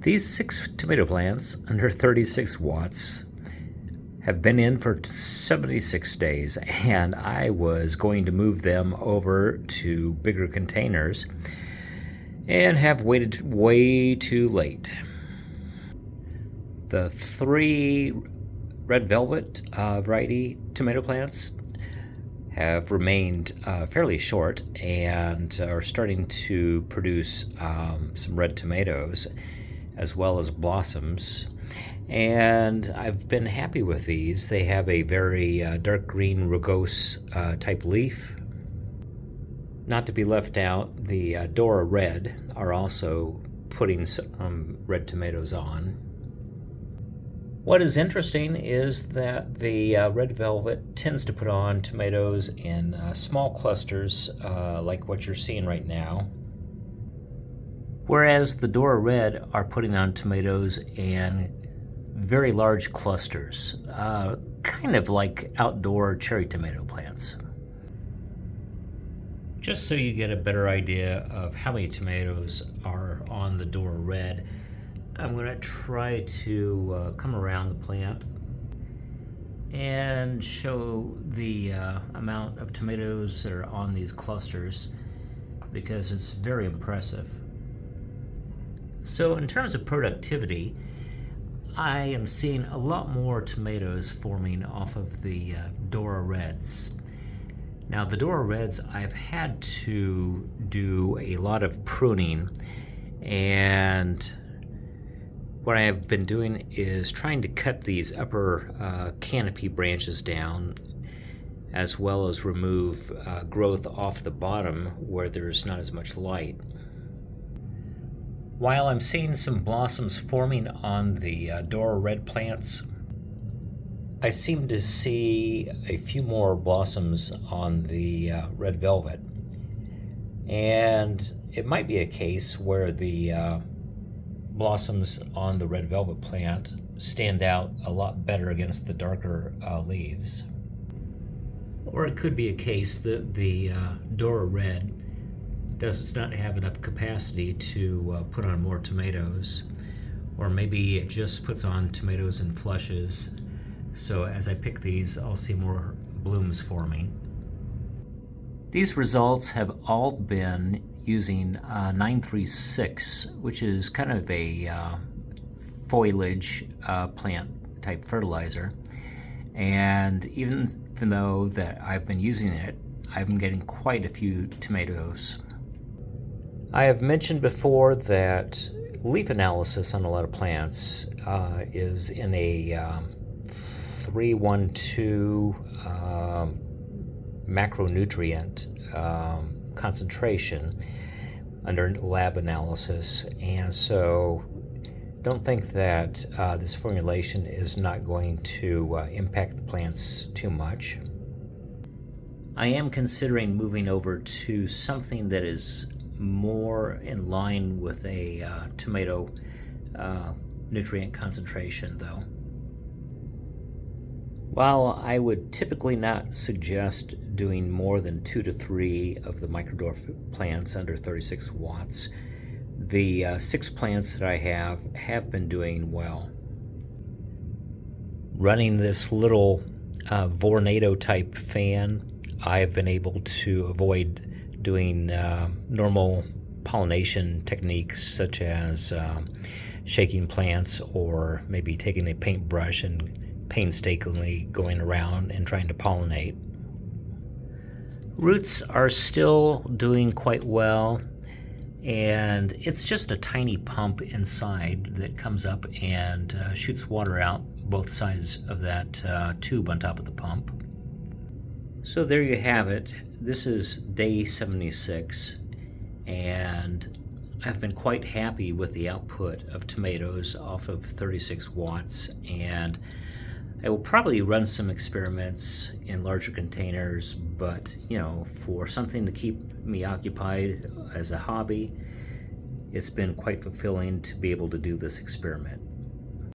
These 6 tomato plants under 36 watts have been in for 76 days, and I was going to move them over to bigger containers and have waited way too late. The 3 red velvet variety tomato plants have remained fairly short and are starting to produce some red tomatoes as well as blossoms, and I've been happy with these. They have a very dark green rugose type leaf. Not to be left out, the Dora Red are also putting some red tomatoes on. What is interesting is that the red velvet tends to put on tomatoes in small clusters like what you're seeing right now, whereas the Dora Red are putting on tomatoes in very large clusters, kind of like outdoor cherry tomato plants. Just so you get a better idea of how many tomatoes are on the Dora Red, I'm going to try to come around the plant and show the amount of tomatoes that are on these clusters, because it's very impressive. So in terms of productivity, I am seeing a lot more tomatoes forming off of the Dora Reds. Now the Dora Reds, I've had to do a lot of pruning, and what I have been doing is trying to cut these upper canopy branches down, as well as remove growth off the bottom where there's not as much light. While I'm seeing some blossoms forming on the Dora Red plants, I seem to see a few more blossoms on the red velvet. And it might be a case where the blossoms on the red velvet plant stand out a lot better against the darker leaves. Or it could be a case that the Dora Red does not have enough capacity to put on more tomatoes, or maybe it just puts on tomatoes in flushes. So as I pick these, I'll see more blooms forming. These results have all been using 936, which is kind of a foliage plant type fertilizer. And even though that I've been using it, I've been getting quite a few tomatoes. I have mentioned before that leaf analysis on a lot of plants is in a 312 macronutrient concentration under lab analysis, and so don't think that this formulation is not going to impact the plants too much. I am considering moving over to something that is more in line with a tomato nutrient concentration, though. While I would typically not suggest doing more than 2 to 3 of the microdwarf plants under 36 watts, the 6 plants that I have been doing well. Running this little Vornado type fan, I've been able to avoid doing normal pollination techniques such as shaking plants, or maybe taking a paintbrush and painstakingly going around and trying to pollinate. Roots are still doing quite well, and it's just a tiny pump inside that comes up and shoots water out both sides of that tube on top of the pump. So there you have it. This is day 76, and I've been quite happy with the output of tomatoes off of 36 watts, and I will probably run some experiments in larger containers, but for something to keep me occupied as a hobby, it's been quite fulfilling to be able to do this experiment.